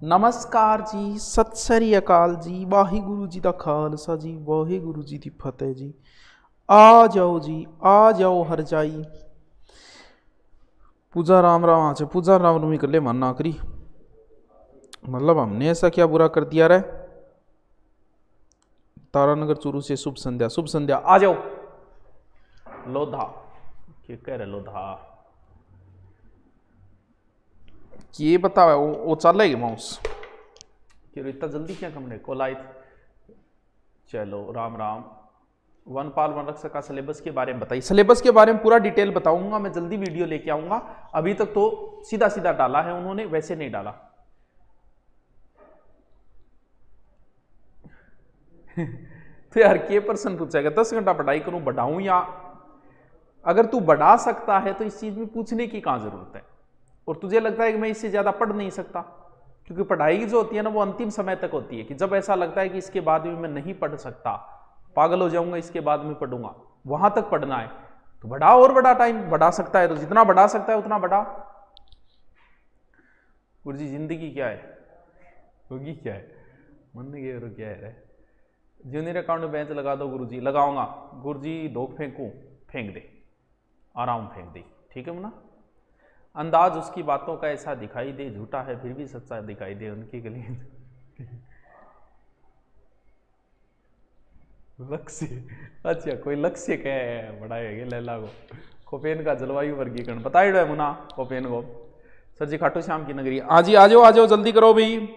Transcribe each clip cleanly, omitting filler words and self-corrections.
नमस्कार जी, सत श्री अकाल जी, वाहिगुरु जी का खालसा जी, वाहिगुरु जी की फतेह जी। आ जाओ जी, आ जाओ हर जाई। पूजा राम राम आज पूजा राम नवमी कर ले मन ना करी। मतलब हमने ऐसा क्या बुरा कर दिया रे। तारानगर चूरू से शुभ संध्या, शुभ संध्या। आ जाओ लोधा क्या कह रहे लोधा ये बता वो चलेगी माउस क्यों इतना जल्दी क्या कमने को लाई। चलो राम राम। वनपाल वन रक्षक का सिलेबस के बारे में बताइए। सिलेबस के बारे में पूरा डिटेल बताऊंगा मैं, जल्दी वीडियो लेके आऊंगा। अभी तक तो सीधा सीधा डाला है उन्होंने, वैसे नहीं डाला। तो यार के प्रश्न पूछेगा 10 घंटा पढ़ाई करूं, बढ़ाऊं या अगर तू बढ़ा सकता है तो इस चीज में पूछने की कहां जरूरत है। और तुझे लगता है कि मैं इससे ज्यादा पढ़ नहीं सकता, क्योंकि पढ़ाई जो होती है ना वो अंतिम समय तक होती है कि जब ऐसा लगता है कि इसके बाद भी मैं नहीं पढ़ सकता, पागल हो जाऊंगा, इसके बाद में पढ़ूंगा, वहां तक पढ़ना है तो बढ़ा। और बड़ा टाइम बढ़ा सकता है तो जितना बढ़ा सकता है उतना बढ़ा। गुरु जी जिंदगी क्या है, होगी क्या है, मन ये और क्या है। जूनियर अकाउंट में बेंच लगा दो गुरु जी। लगाऊंगा गुरु जी। धोख फेंकू, फेंक दे, आराम फेंक दे, ठीक है ना। अंदाज उसकी बातों का ऐसा दिखाई दे, झूठा है फिर भी सच्चा दिखाई दे, उनकी गली। लक्ष्य, अच्छा कोई लक्ष्य क्या है बढ़ाएगा लैला को। कोपेन का जलवायु वर्गीकरण बताइए है मुना कोपेन को। सर जी खाटू श्याम की नगरी। आज ही आ जाओ जल्दी करो भाई।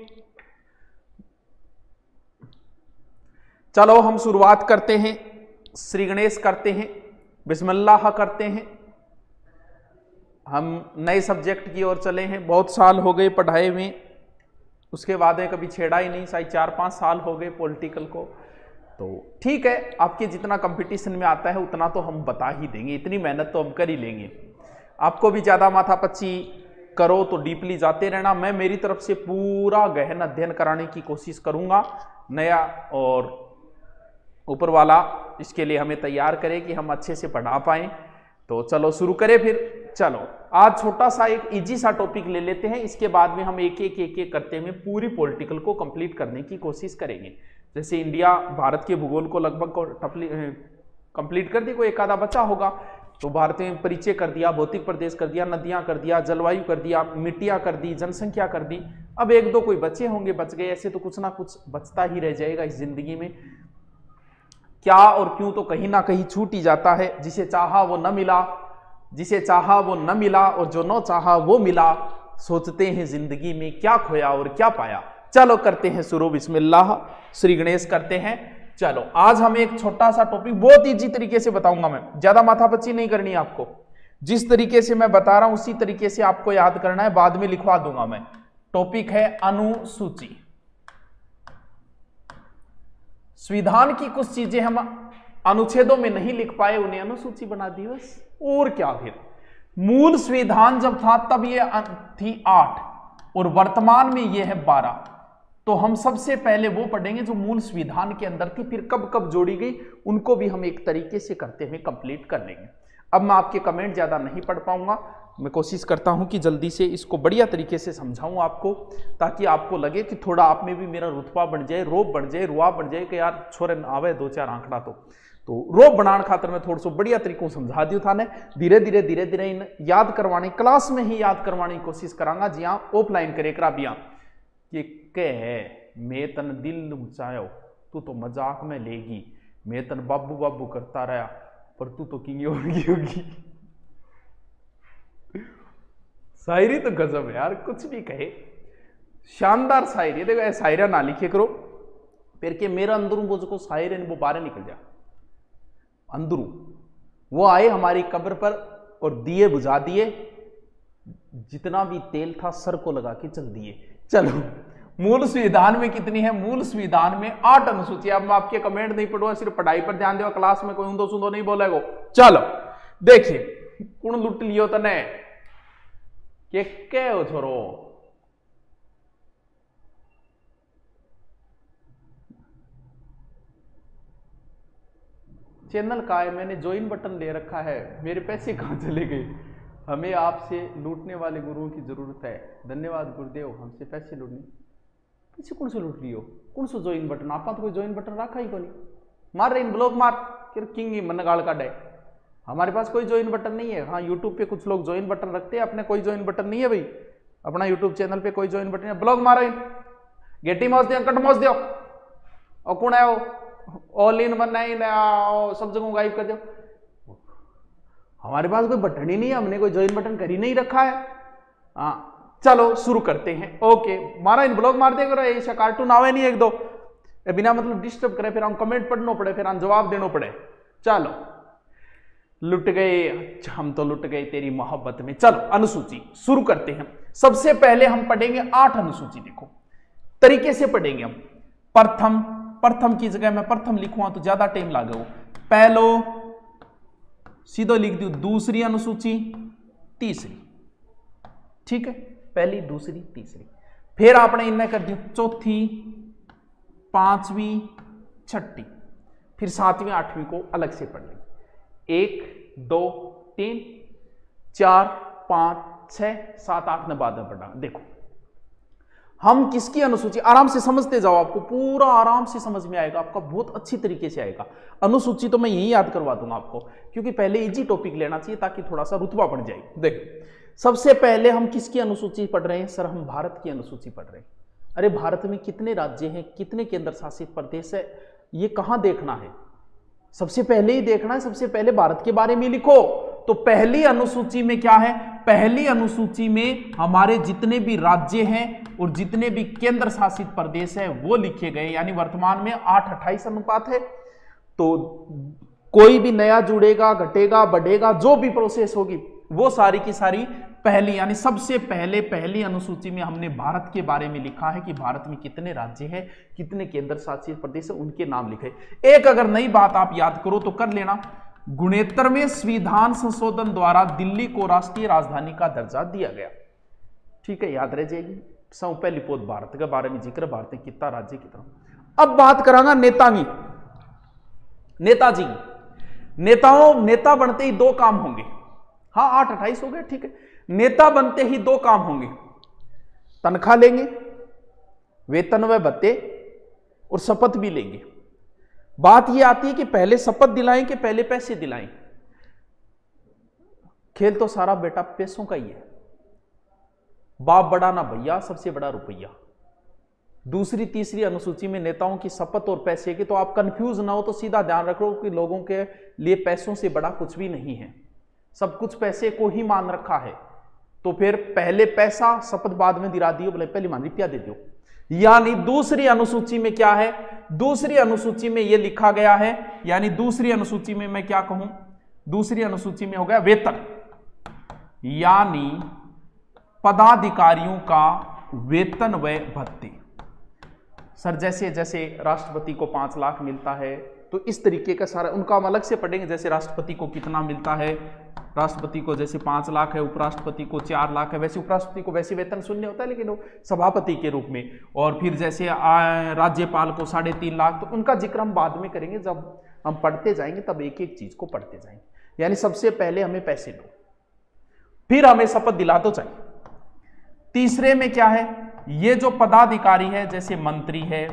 चलो हम शुरुआत करते हैं, श्री गणेश करते हैं, बिस्मिल्लाह करते हैं। हम नए सब्जेक्ट की ओर चले हैं, बहुत साल हो गए पढ़ाए में, उसके बाद में कभी छेड़ा ही नहीं, शायद 4-5 साल हो गए पॉलिटिकल को। तो ठीक है, आपके जितना कंपटीशन में आता है उतना तो हम बता ही देंगे, इतनी मेहनत तो हम कर ही लेंगे। आपको भी ज़्यादा माथापच्ची करो तो डीपली जाते रहना। मैं मेरी तरफ से पूरा गहन अध्ययन कराने की कोशिश करूंगा नया, और ऊपर वाला इसके लिए हमें तैयार करे कि हम अच्छे से पढ़ा पाएं। तो चलो शुरू करें फिर। चलो आज छोटा सा एक इजी सा टॉपिक ले लेते हैं, इसके बाद में हम एक एक करते हुए पूरी पॉलिटिकल को कंप्लीट करने की कोशिश करेंगे। जैसे इंडिया भारत के भूगोल को लगभग कंप्लीट कर दी, कोई एक आधा बचा होगा तो भारत में परिचय कर दिया, भौतिक प्रदेश कर दिया, नदियां कर दिया, जलवायु कर दिया, मिट्टियां कर दी, जनसंख्या कर दी। अब एक दो कोई बचे होंगे, बच गए, ऐसे तो कुछ ना कुछ बचता ही रह जाएगा इस जिंदगी में। क्या और क्यों तो कहीं ना कहीं छूट ही जाता है। जिसे चाहा वो न मिला, जिसे चाहा वो न मिला, और जो न चाहा वो मिला। सोचते हैं जिंदगी में क्या खोया और क्या पाया। चलो करते हैं शुरू, बिस्मिल्लाह, श्री गणेश करते हैं। चलो आज हम एक छोटा सा टॉपिक बहुत इजी तरीके से बताऊंगा मैं, ज्यादा माथापच्ची नहीं करनी है आपको। जिस तरीके से मैं बता रहा हूं उसी तरीके से आपको याद करना है, बाद में लिखवा दूंगा मैं। टॉपिक है अनुसूची। संविधान की कुछ चीजें हम अनुच्छेदों में नहीं लिख पाए, उन्हें अनुसूची बना दी बस, और क्या। फिर मूल संविधान जब था तब ये थी 8 और वर्तमान में ये है 12। तो हम सबसे पहले वो पढ़ेंगे जो मूल संविधान के अंदर थी, फिर कब कब जोड़ी गई उनको भी हम एक तरीके से करते हुए कंप्लीट कर लेंगे। अब मैं आपके कमेंट ज्यादा नहीं पढ़ पाऊंगा, मैं कोशिश करता हूं कि जल्दी से इसको बढ़िया तरीके से समझाऊं आपको, ताकि आपको लगे कि थोड़ा आप में भी मेरा रुतबा बढ़ जाए, रोब बढ़ जाए, रुआ बढ़ जाए कि यार छोरे आवे 2-4 आंकड़ा तो रोब बनाने खातर मैं थोड़ा सा बढ़िया तरीकों समझा दियो था ने। धीरे धीरे इन याद करवाने, क्लास में ही याद करवाने की कोशिश करांगा, जी हाँ ऑफलाइन करे करा बिया कि कह मैं तन दिल ऊंचायो तू तो मजाक में लेगी, मैं तन बाबू बाबू करता रहा पर तू तो किंग होगी। शायरी तो गजब है यार, कुछ भी कहे, शानदार शायरी। देखो ऐसा शायरा ना लिखे करो फिर के मेरा अंदरू वो जो शायर है वो बाहर निकल जा अंदरू। वो आए हमारी कब्र पर और दिए बुझा दिए, जितना भी तेल था सर को लगा के चल दिए। चलो मूल संविधान में कितनी है, मूल संविधान में 8 अनुसूची। अब मैं आपके कमेंट नहीं पढ़ूंगा, सिर्फ पढ़ाई पर ध्यान दो, क्लास में कोई ऊंदो सुंदो नहीं बोलेगा। चलो देखिए कौन लुट लियो तने के हो छोरो। चैनल का है, मैंने ज्वाइन बटन ले रखा है, मेरे पैसे कहां चले गए। हमें आपसे लूटने वाले गुरुओं की जरूरत है। धन्यवाद गुरुदेव, हमसे पैसे लूटने पीछे कौन से लूट लियो, कौन सो ज्वाइन बटन आप तो कोई ज्वाइन बटन रखा ही को नहीं, मार रहे इन ब्लॉग मार फिर किंग ही मन गाल काटे। हमारे पास कोई ज्वाइन बटन नहीं है। हाँ यूट्यूब पे कुछ लोग ज्वाइन बटन रखते हैं, अपने कोई ज्वाइन बटन नहीं है भाई, अपना यूट्यूब चैनल पे कोई ज्वाइन बटन है। ब्लॉग मारो इन गेटी मौज दियो, कट मौज दियो, और कौन है वो ऑल इन वन है सब जगह गायब कर दो। हमारे पास कोई बटन ही नहीं है, हमने कोई ज्वाइन बटन कर ही नहीं रखा है। हाँ चलो शुरू करते हैं। ओके मारा इन ब्लॉग मार देगा, ऐसा कार्टून आवे नहीं एक दो बिना मतलब डिस्टर्ब करे, फिर हम कमेंट पढ़ना पड़े, फिर हम जवाब देना पड़े। चलो लुट गए हम तो, लुट गए तेरी मोहब्बत में। चलो अनुसूची शुरू करते हैं। सबसे पहले हम पढ़ेंगे 8 अनुसूची। देखो तरीके से पढ़ेंगे हम। प्रथम, प्रथम की जगह मैं प्रथम लिखूंगा तो ज्यादा टाइम लागेगा। पहलो सीधो लिख दू, दूसरी अनुसूची, तीसरी, ठीक है, पहली दूसरी तीसरी। फिर आपने इनमें कर दिया चौथी, पांचवी, छठी, फिर सातवीं आठवीं को अलग से पढ़ लेंगे। 1 2 3 4 5 6 7 8 ने बाद में पढ़ा। देखो हम किसकी अनुसूची, आराम से समझते जाओ, आपको पूरा आराम से समझ में आएगा, आपका बहुत अच्छी तरीके से आएगा। अनुसूची तो मैं यही याद करवा दूंगा आपको, क्योंकि पहले इजी टॉपिक लेना चाहिए ताकि थोड़ा सा रुतबा बढ़ जाए। देखो सबसे पहले हम किसकी अनुसूची पढ़ रहे हैं? सर हम भारत की अनुसूची पढ़ रहे हैं। अरे भारत में कितने राज्य हैं, कितने केंद्र शासित प्रदेश है, ये कहां देखना है? सबसे पहले ही देखना है, सबसे पहले भारत के बारे में लिखो। तो पहली अनुसूची में क्या है? पहली अनुसूची में हमारे जितने भी राज्य हैं और जितने भी केंद्र शासित प्रदेश है वो लिखे गए, यानी वर्तमान में 8:28 अनुपात है। तो कोई भी नया जुड़ेगा, घटेगा, बढ़ेगा, जो भी प्रोसेस होगी वो सारी की सारी पहली, यानी सबसे पहले पहली अनुसूची में हमने भारत के बारे में लिखा है कि भारत में कितने राज्य हैं, कितने केंद्र शासित प्रदेश है, उनके नाम लिखे। एक अगर नई बात आप याद करो तो कर लेना, 69वें संविधान संशोधन द्वारा दिल्ली को राष्ट्रीय राजधानी का दर्जा दिया गया। ठीक है, याद रह जाएगी। सौ पहली पोत भारत के बारे में जिक्र, भारत में कितना राज्य कितना। अब बात करांगा नेताजी की। नेता बनते ही 2 काम होंगे। हाँ 8:28 हो गए, ठीक है। नेता बनते ही 2 काम होंगे, तनख्वाह लेंगे, वेतन व भत्ते, और शपथ भी लेंगे। बात यह आती है कि पहले शपथ दिलाएं कि पहले पैसे दिलाएं। खेल तो सारा बेटा पैसों का ही है। बाप बड़ा ना भैया, सबसे बड़ा रुपया। दूसरी तीसरी अनुसूची में नेताओं की शपथ और पैसे की, तो आप कंफ्यूज ना हो तो सीधा ध्यान रखो कि लोगों के लिए पैसों से बड़ा कुछ भी नहीं है, सब कुछ पैसे को ही मान रखा है। तो फिर पहले पैसा, शपथ बाद में दिला दियो, बोले पहले मान रुपया दे दो। यानी दूसरी अनुसूची में क्या है? दूसरी अनुसूची में यह लिखा गया है, यानी दूसरी अनुसूची में मैं क्या कहूं, दूसरी अनुसूची में हो गया वेतन, यानी पदाधिकारियों का वेतन व भत्ते। सर जैसे जैसे राष्ट्रपति को 5 लाख मिलता है, तो इस तरीके का सारा उनका हम अलग से पढ़ेंगे। जैसे राष्ट्रपति को कितना मिलता है, राष्ट्रपति को जैसे 5 लाख है, उपराष्ट्रपति को 4 लाख है, वैसे उपराष्ट्रपति को वैसे वेतन शून्य होता है, लेकिन वो सभापति के रूप में। और फिर जैसे राज्यपाल को 3.5 लाख, तो उनका जिक्र हम बाद में करेंगे, जब हम पढ़ते जाएंगे तब एक एक चीज को पढ़ते जाएंगे। यानी सबसे पहले हमें पैसे दो, फिर हमें शपथ दिला तो चाहिए। तीसरे में क्या है? ये जो पदाधिकारी है, जैसे मंत्री है,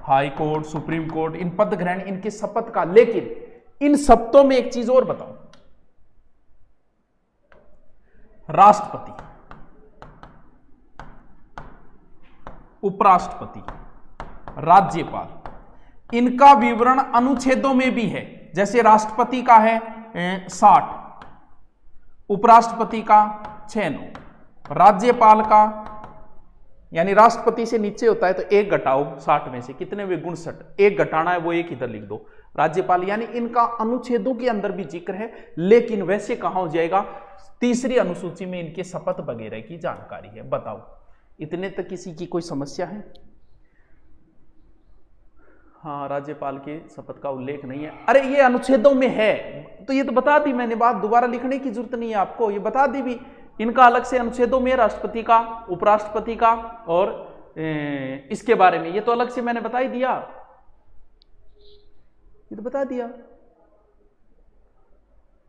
हाई कोर्ट, सुप्रीम कोर्ट, इन पद ग्रहण, इनके शपथ का। लेकिन इन शब्दों में एक चीज और बताओ, राष्ट्रपति, उपराष्ट्रपति, राज्यपाल, इनका विवरण अनुच्छेदों में भी है। जैसे राष्ट्रपति का है 60, उपराष्ट्रपति का 69, राज्यपाल का, यानी राष्ट्रपति से नीचे होता है तो 1 घटाओ 60 में से, कितने हुए? 59। 1 घटाना है वो 1 इधर लिख दो। राज्यपाल, यानी इनका अनुच्छेदों के अंदर भी जिक्र है, लेकिन वैसे कहां हो जाएगा? तीसरी अनुसूची में इनके शपथ वगैरह की जानकारी है। बताओ, इतने तक किसी की कोई समस्या है? हाँ, राज्यपाल के शपथ का उल्लेख नहीं है। अरे ये अनुच्छेदों में है, तो ये तो बता दी मैंने, बात दोबारा लिखने की जरूरत नहीं है आपको, ये बता दी भी। इनका अलग से अनुच्छेदों में राष्ट्रपति का, उपराष्ट्रपति का, और इसके बारे में ये तो अलग से मैंने बता ही दिया, ये तो बता दिया।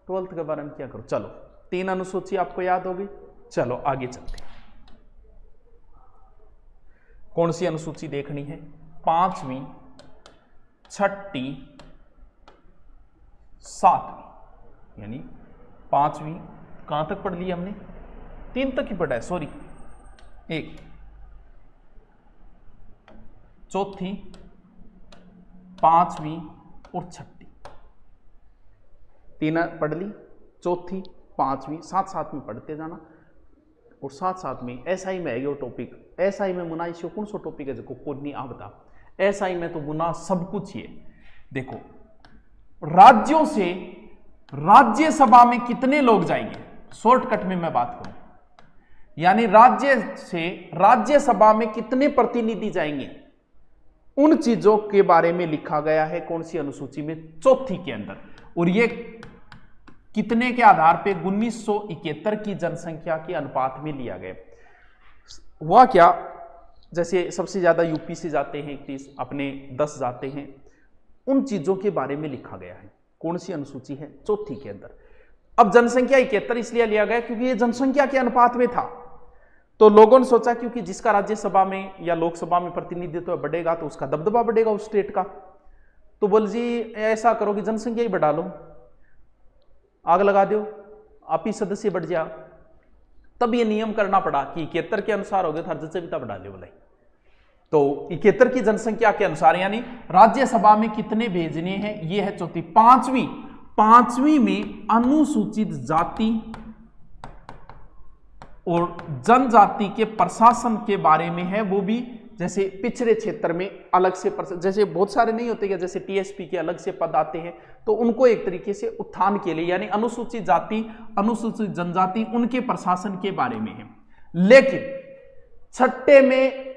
12th के बारे में क्या करो। चलो 3 अनुसूची आपको याद होगी। चलो आगे चलते हैं। कौन सी अनुसूची देखनी है? 5वीं, 6ठी, 7वीं, यानी 5वीं कहां तक पढ़ ली हमने? 3 तक ही पढ़ा है, सॉरी, 1, 4थी, 5वीं और 6ठी, 3 पढ़ ली, 4थी, 5वीं, साथ में पढ़ते जाना। और साथ में एसआई में है ये टॉपिक। एसआई में मुना इसे कौन सा टॉपिक है जो को नहीं आ बता। एसआई में तो मुना सब कुछ ही है। देखो, राज्यों से राज्यसभा में कितने लोग जाएंगे, शॉर्टकट में मैं बात करूं, यानी राज्य से राज्यसभा में कितने प्रतिनिधि जाएंगे, उन चीजों के बारे में लिखा गया है। कौन सी अनुसूची में? 4थी के अंदर। और ये कितने के आधार पे? 1971 की जनसंख्या के अनुपात में लिया गया। हुआ क्या, जैसे सबसे ज्यादा यूपी से जाते हैं 31, अपने 10 जाते हैं, उन चीजों के बारे में लिखा गया है। कौन सी अनुसूची है? 4थी के अंदर। अब जनसंख्या 71 इसलिए लिया गया क्योंकि ये जनसंख्या के अनुपात में था। तो लोगों ने सोचा क्योंकि जिसका राज्यसभा में या लोकसभा में प्रतिनिधित्व बढ़ेगा तो उसका दबदबा बढ़ेगा उस स्टेट का। तो बोल जी ऐसा करो कि जनसंख्या ही बढ़ा लो, आग लगा दो, आप ही सदस्य बढ़ जाओ। तब ये नियम करना पड़ा कि 71 के अनुसार हो गए तो हर जजविता बढ़ा ले बोले। तो 71 की जनसंख्या के अनुसार यानी राज्यसभा में कितने भेजने हैं, ये है 4थी। 5वीं में अनुसूचित जाति और जनजाति के प्रशासन के बारे में है। वो भी जैसे पिछड़े क्षेत्र में अलग से, जैसे बहुत सारे नहीं होते क्या, जैसे टीएसपी के अलग से पद आते हैं, तो उनको एक तरीके से उत्थान के लिए, यानी अनुसूचित जाति, अनुसूचित जनजाति, उनके प्रशासन के बारे में है। लेकिन 6ठे में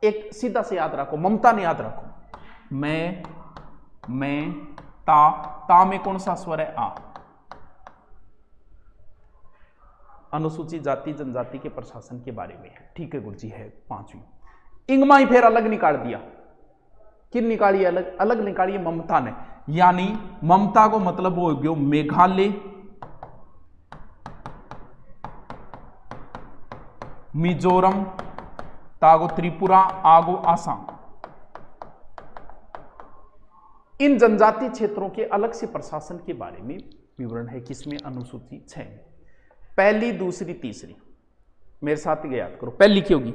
एक सीधा से याद रखो, ममता ने याद रखो, मैं ता में कौन सा स्वर है? आ। अनुसूचित जाति जनजाति के प्रशासन के बारे में है। ठीक है गुरुजी, है 5वीं। इंगमा ही फिर अलग निकाल दिया। किन निकाली? अलग निकाली ममता ने, यानी ममता को मतलब हो गया मेघालय, मिजोरम, तागो त्रिपुरा, आगो आसाम। इन जनजातीय क्षेत्रों के अलग से प्रशासन के बारे में विवरण है किसमें? अनुसूची 6 में। पहली, दूसरी, तीसरी, मेरे साथ ही याद करो। पहली क्या होगी?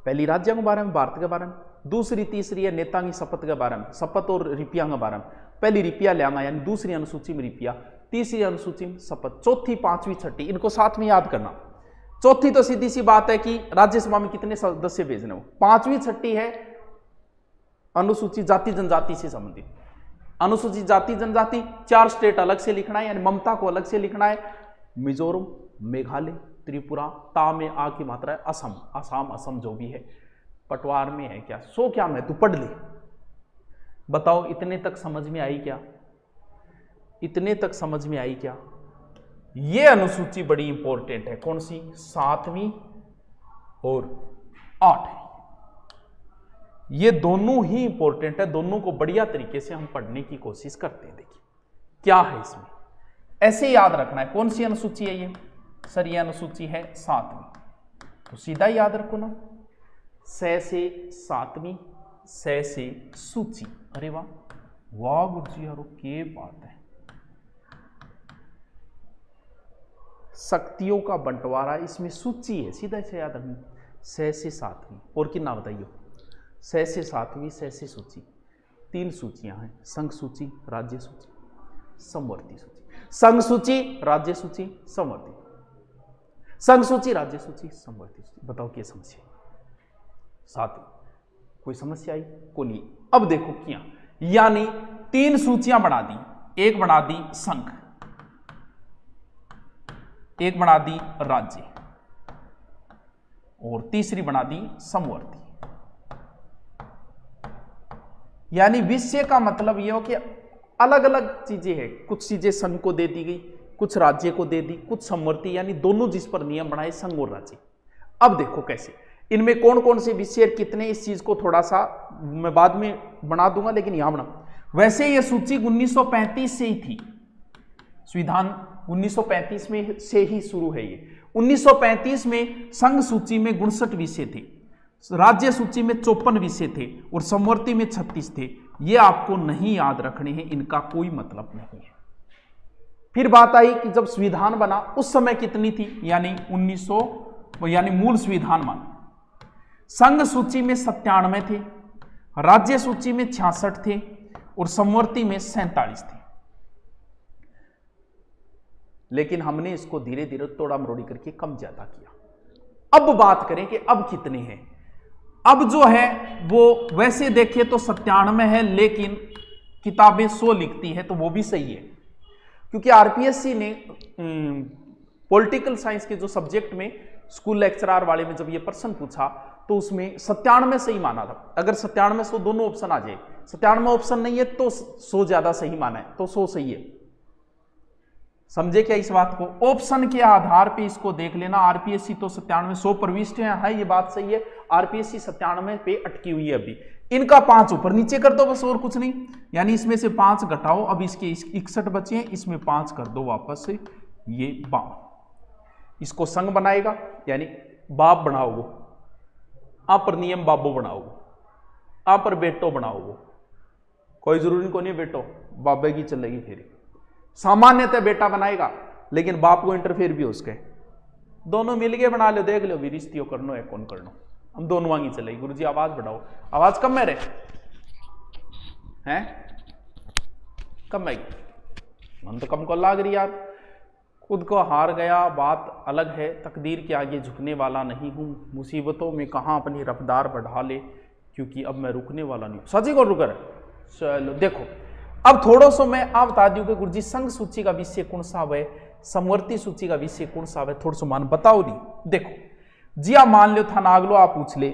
पहली राज्यों के बारे में, भारत के बारे में। दूसरी, तीसरी है नेता की शपथ के बारे में, शपथ और रिपिया के बारे में। पहली रिपिया ले आना, यानी दूसरी अनुसूची में रिपिया, तीसरी अनुसूची में शपथ, 4थी, 5वीं, 6ठी, इनको साथ में याद करना। 4थी तो सीधी सी बात है कि राज्यसभा में कितने सदस्य भेजने हो। 5वीं, 6ठी है अनुसूचित जाति जनजाति से संबंधित। अनुसूचित जाति जनजाति 4 स्टेट अलग से लिखना है, यानी ममता को अलग से लिखना है। मिजोरम, मेघालय, त्रिपुरा, ता में आ की मात्रा है, असम जो भी है, पटवार में है क्या, सो क्या मैं तू पढ़ ले। बताओ इतने तक समझ में आई क्या? इतने तक समझ में आई क्या? ये अनुसूची बड़ी इंपॉर्टेंट है। कौन सी? 7वीं और 8वीं। ये दोनों ही इंपॉर्टेंट है, दोनों को बढ़िया तरीके से हम पढ़ने की कोशिश करते हैं। देखिए क्या है इसमें, ऐसे याद रखना है। कौन सी अनुसूची है ये? सर ये अनुसूची है 7वीं, तो सीधा याद रखो ना, 6 से 7वीं, 6 से सूची। अरे वाह वाह गुरुजी यारो, क्या बात है। शक्तियों का बंटवारा इसमें सूची है, सीधा से याद रखना। 6 से 7वीं और कितना बताइए? 6 से 7वीं, 6 से सूची। 3 सूचियां हैं, संघ सूची, राज्य सूची, समवर्ती सूची। संघ सूची, राज्य सूची, समवर्ती, संघ सूची, राज्य सूची, समवर्ती सूची। बताओ क्या समस्या? 7वीं। कोई समस्या आई? को नहीं। अब देखो क्या, यानी 3 सूचियां बना दी। एक बना दी संघ, एक बना दी राज्य, और तीसरी बना दी समवर्ती। यानी विषय का मतलब यह हो कि अलग अलग चीजें हैं, कुछ चीजें संघ को दे दी गई, कुछ राज्य को दे दी, कुछ समवर्ती, यानी दोनों जिस पर नियम बनाए संघ और राज्य। अब देखो कैसे, इनमें कौन कौन से विषय कितने, इस चीज को थोड़ा सा मैं बाद में बना दूंगा, लेकिन यहां बना। वैसे यह सूची 1935 से ही थी, संविधान 1935 में से ही शुरू है ये। 1935 में संघ सूची में 59 विषय थे, राज्य सूची में 54 विषय थे और समवर्ती में 36 थे। ये आपको नहीं याद रखने हैं, इनका कोई मतलब नहीं है। फिर बात आई कि जब संविधान बना उस समय कितनी थी, यानी 1900 यानी मूल संविधान मान संघ सूची में 97 थे, राज्य सूची में 66 थे और समवर्ती में 47 थे। लेकिन हमने इसको धीरे धीरे तोड़ा मरोड़ी करके कम ज्यादा किया। अब बात करें कि अब कितने हैं। अब जो है वो वैसे देखें तो 97 है, लेकिन किताबें 100 लिखती है, तो वो भी सही है, क्योंकि आरपीएससी ने पॉलिटिकल साइंस के जो सब्जेक्ट में स्कूल लेक्चरर वाले में जब ये प्रश्न पूछा तो उसमें 97 सही माना था। अगर 97 100 दोनों ऑप्शन आ जाए, 97 ऑप्शन नहीं है तो 100 ज्यादा सही माना है, तो 100 सही है। समझे क्या इस बात को? ऑप्शन के आधार पे इसको देख लेना। आरपीएससी तो 97 100 प्रविष्ट है, ये बात सही है। आरपीएससी 97 पे अटकी हुई है अभी। इनका 5 ऊपर नीचे कर दो बस, और कुछ नहीं। यानी इसमें से 5 घटाओ, अब इसके 61 बचे हैं, इसमें 5 कर दो वापस से, ये 52। इसको संघ बनाएगा, यानी बाप बनाओगे आप पर, नियम बाबो बनाओगे आप पर, बेटो बनाओगे। कोई जरूरी को नहीं बेटो, बाबे की चलेगी फिर। सामान्यतः बेटा बनाएगा, लेकिन बाप को इंटरफेयर भी हो उसके। दोनों मिलके बना लो, देख लो भी रिश्तियों करनो है कौन करनो, हम दोनों आगे चलेगी। गुरुजी आवाज बढ़ाओ, आवाज कम में रहे हैं, कम आएगी। मन तो कम को लाग रही यार, खुद को हार गया, बात अलग है। तकदीर के आगे झुकने वाला नहीं हूं, मुसीबतों में कहां अपनी रफ्तार बढ़ा ले, क्योंकि अब मैं रुकने वाला नहीं हूं। सची को रुकर। चलो देखो, अब थोड़ा सा मैं आप बता दूं कि गुरुजी संघ सूची का विषय कौन सा है, समवर्ती सूची का विषय कौन सा है, थोड़ा सा मान बताओ नहीं। देखो जी, आप मान लो था नागलो, आप पूछ ले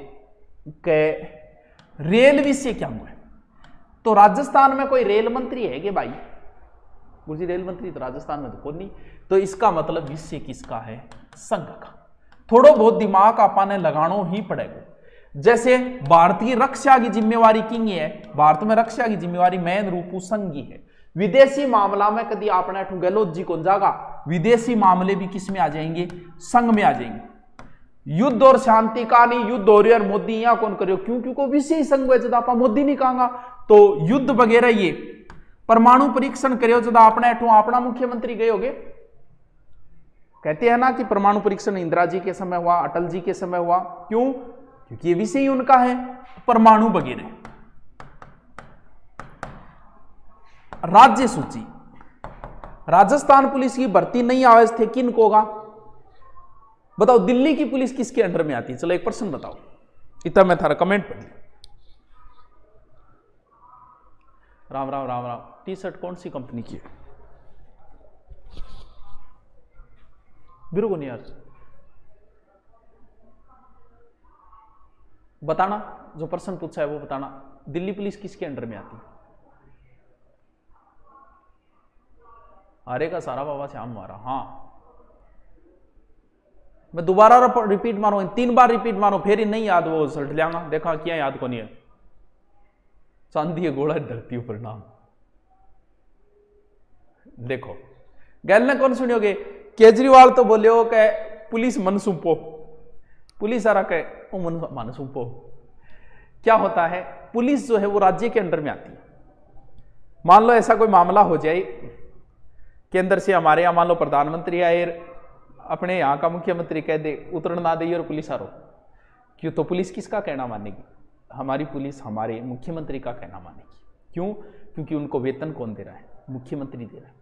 कि रेल विषय क्या हुआ है, तो राजस्थान में कोई रेल मंत्री है कि भाई? गुरुजी रेल मंत्री तो राजस्थान में तो कोई नहीं, तो इसका मतलब विषय किसका है? संघ का। थोड़ा बहुत दिमाग आपने लगाना ही पड़ेगा। जैसे भारतीय रक्षा की जिम्मेवारी किंग है, भारत में रक्षा की जिम्मेवारी मैन रूपू संघ की है। विदेशी मामला में कभी आपने गहलोत जी कौन जागा, विदेशी मामले भी किस में आ जाएंगे? संघ में आ जाएंगे। युद्ध और शांति का नहीं, युद्ध हो रही और मोदी यहां कौन करो, क्यों? क्योंकि विषय संघ है, जब आप मोदी नहीं कहांगा तो युद्ध वगैरह। ये परमाणु परीक्षण करो जब आपने अपना मुख्यमंत्री गए होगे। कहते हैं ना कि परमाणु परीक्षण इंदिरा जी के समय हुआ, अटल जी के समय हुआ, क्यों? क्योंकि ये विषय ही उनका है, परमाणु वगैरह। राज्य सूची, राजस्थान पुलिस की भर्ती नहीं आवाज थे, किन को होगा बताओ? दिल्ली की पुलिस किसके अंडर में आती है? चलो एक प्रश्न बताओ, इतना मैं थारा कमेंट पढ़। राम राम राम राम। टी शर्ट कौन सी कंपनी की है? बिल्कुल नहीं यार, बताना, जो प्रश्न पूछा है वो बताना। दिल्ली पुलिस किसके अंडर में आती है? अरे का सारा बाबा श्याम मारा। हाँ, मैं दोबारा रिपीट मारो, 3 बार रिपीट मारो, फिर ही नहीं याद वो सल्ट लिया। देखा क्या याद को नहीं है? चांदी गोला धरती ऊपर नाम। देखो गैल ने कौन सुनियोगे? केजरीवाल तो बोले हो कि पुलिस मन सुपो, पुलिस आ रहा कहे मन सुपो। क्या होता है, पुलिस जो है वो राज्य के अंडर में आती है। मान लो ऐसा कोई मामला हो जाए, केंद्र से हमारे यहाँ मान लो प्रधानमंत्री आए, अपने यहाँ का मुख्यमंत्री कह दे उतरण ना दे और पुलिस आ रो, क्यों? तो पुलिस किसका कहना मानेगी? हमारी पुलिस हमारे मुख्यमंत्री का कहना मानेगी। क्यों? क्योंकि उनको वेतन कौन दे रहा है? मुख्यमंत्री दे रहा है।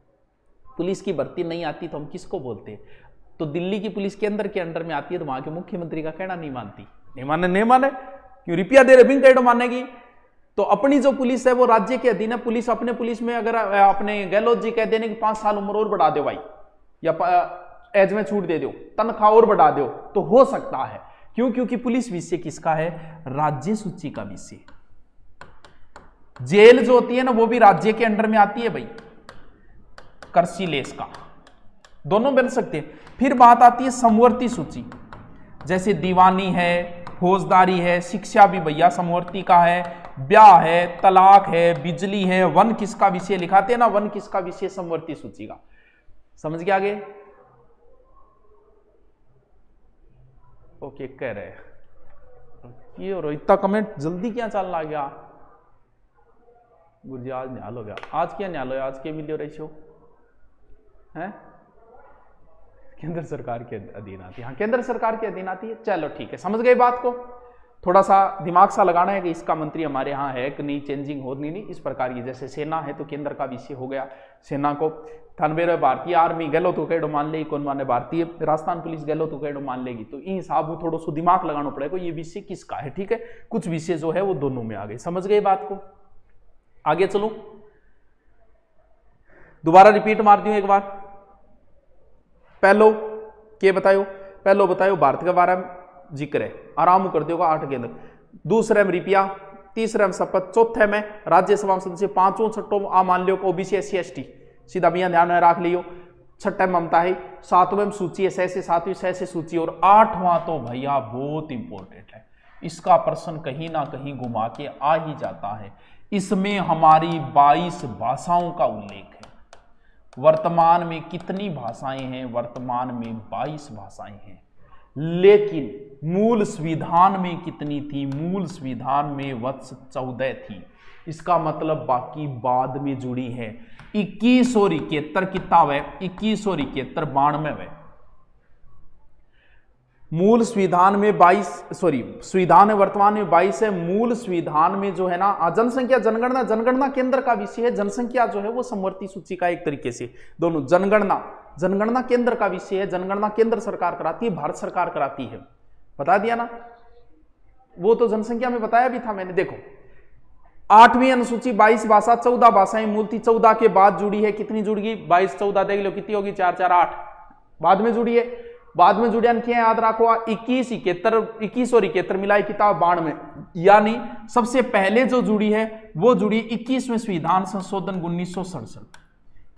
पुलिस की भर्ती नहीं आती तो हम किसको बोलते हैं? तो दिल्ली की पुलिस केंद्र के अंडर में आती है, तो वहां के मुख्यमंत्री का कहना नहीं मानती। नहीं माने क्यों? रुपया दे रहे बिन कहो मानेगी। तो अपनी जो पुलिस है वो राज्य के अधीन है। पुलिस अपने पुलिस में अगर अपने गहलोत जी कह देने कि 5 साल उम्र और बढ़ा दो भाई, या एज में छूट दे दो, तनख्वाह और बढ़ा दो, तो हो सकता है। क्यों? क्योंकि पुलिस विषय किसका है? राज्य सूची का विषय। जेल जो होती है ना वो भी राज्य के अंडर में आती है भाई, कर्सीलेस का, दोनों बन सकते हैं। फिर बात आती है समवर्ती सूची, जैसे दीवानी है, फौजदारी है, शिक्षा भी भैया समवर्ती का है, ब्याह है, तलाक है, बिजली है, वन किसका विषय लिखाते हैं ना, वन किसका विषय? समवर्ती सूची का। समझ के आगे? ओके कह रहे ये और इतना कमेंट जल्दी क्या चलना गया गुरुजी? आज न्याल हो गया। आज क्या न्याल हो? आज के मिलियो रेशियो है केंद्र सरकार के अधीन आती है। हाँ केंद्र सरकार के अधीन आती है। चलो ठीक है, समझ गए बात को। थोड़ा सा दिमाग सा लगाना है कि इसका मंत्री हमारे यहाँ है कि नहीं, चेंजिंग हो नहीं इस प्रकार की। जैसे सेना है तो केंद्र का विषय हो गया। सेना को 98 भारतीय आर्मी गलो तो कहो मान लेगी, कौन माने भारतीय राजस्थान पुलिस गलो तो कहो मान लेगी। तो इन हिसाब में थोड़ा सा दिमाग लगाना पड़ेगा ये विषय किसका है। ठीक है, कुछ विषय जो है वो दोनों में आ गए। समझ गए बात को? आगे चलो, दोबारा रिपीट मार दूं एक बार। पहलो के बतायो? पहलो बतायो भारत के बारे में जिक्र है, आराम कर दोगा 8 के अंदर। दूसरे में रिपिया, तीसरे में शपथ, चौथे में राज्यसभा सदस्य, पांचों छठों आ मान लियो ओबीसी SC ST, सीधा मियां ध्यान में रख लियो। छठे में ममता है, सातवें में सूची है, 6 से 7वीं 6 से सूची, और 8वां तो भैया बहुत इंपॉर्टेंट है। इसका प्रश्न कहीं ना कहीं घुमा के आ ही जाता है। इसमें हमारी 22 भाषाओं का उल्लेख है। वर्तमान में कितनी भाषाएं हैं? वर्तमान में 22 भाषाएं हैं। लेकिन मूल संविधान में कितनी थी? मूल संविधान में वत्स 14 थी। इसका मतलब बाकी बाद में जुड़ी है। 2171 किताब है, 2171 92 मूल संविधान में 22 संविधान है वर्तमान में 22 है। मूल संविधान में जो है ना जनसंख्या जनगणना केंद्र का विषय है। जनसंख्या जो है वो समवर्ती सूची का एक तरीके से दोनों। जनगणना केंद्र का विषय है। जनगणना केंद्र सरकार कराती है, भारत सरकार कराती है। बता दिया ना, वो तो जनसंख्या में बताया भी था मैंने। देखो 8वीं अनुसूची 22 भाषा 14 भाषाएं मूल थी। 14 के बाद जुड़ी है, कितनी जुड़गी? 22 14 देख लो कितनी होगी, 4 4 8 बाद में जुड़ी है। बाद में जुड़े क्या याद रखो? 21 और 71 मिलाई किताब 92, यानी सबसे पहले जो जुड़ी है वो जुड़ी 21वें संविधान संशोधन 1967,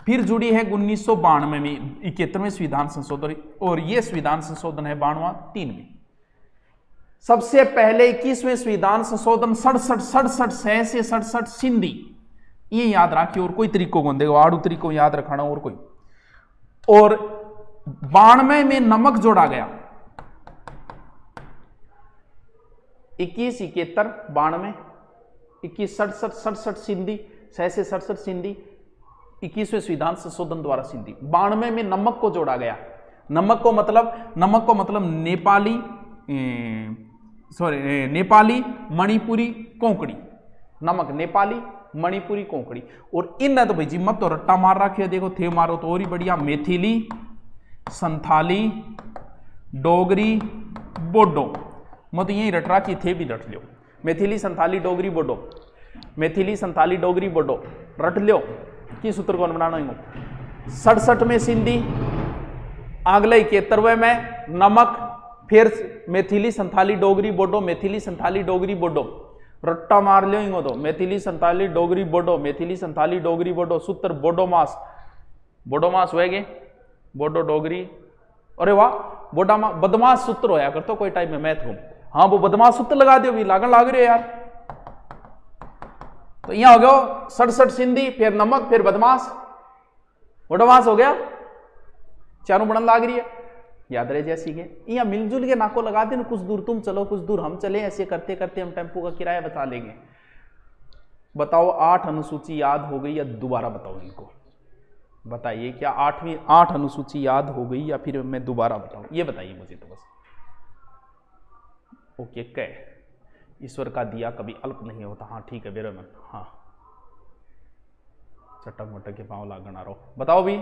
फिर जुड़ी है 1992 में 71वें संविधान संशोधन, और ये संविधान संशोधन है 92वां 3 में। सबसे पहले 21वें संविधान संशोधन 67 6 से 67 सिंधी, ये याद रखिए। और कोई तरीकों को देखो, आड़ू तरीकों याद रखाना और कोई। और 92 में नमक जोड़ा गया। 21 71 92, 21 67 सिंधी, 6 से 67 सिंधी, 21वें संविधान संशोधन द्वारा सिंधी। 92 में नमक को जोड़ा गया। नमक को मतलब नेपाली मणिपुरी कोंकणी। नमक नेपाली मणिपुरी कोंकणी। और इन तो भाई जी मत तो रट्टा मार रखे, देखो थे मारो तो और ही बढ़िया। मैथिली संथाली डोगरी बोडो, मत यही रट रखी थे भी रट लो। मैथिली संथाली डोगरी बोडो, मैथिली संथाली डोगरी बोडो रट लो। की सूत्र कौन बनाना है? 67 में सिंधी, अगले 71वें में नमक, फिर मैथिली संथाली डोगरी बोडो, मैथिली संथाली डोगरी बोडो रट्टा मार लो। तो मैथिली संथाली डोगरी बोडो, मैथिली संथाली डोगरी बोडो, सूत्र बोडोमास होएगे, बोडो डोगरी। अरे वाह, बोडामा बदमाश सूत्र होया कर तो कोई टाइम में मैथ को। हाँ वो बदमाश सूत्र लगा दो भी, लागन लाग रहे यार। तो यहां हो गया 67 सिंधी, फिर नमक, फिर बदमाश, बोडोमास हो गया। चारों बनन लाग रही है, याद रहे जैसी के। यहाँ मिलजुल के नाको लगा दे, कुछ दूर तुम चलो कुछ दूर हम चले, ऐसे करते करते हम टेम्पो का किराया बता लेंगे। बताओ 8 अनुसूची याद हो गई या दोबारा बताओ इनको? बताइए, क्या 8 अनुसूची याद हो गई या फिर मैं दोबारा बताऊं? ये बताइए मुझे तो बस। ओके कह ईश्वर का दिया कभी अल्प नहीं होता। हाँ ठीक है बेरो मन, हाँ चटक मटक के पांव लागना रहो। बताओ भी,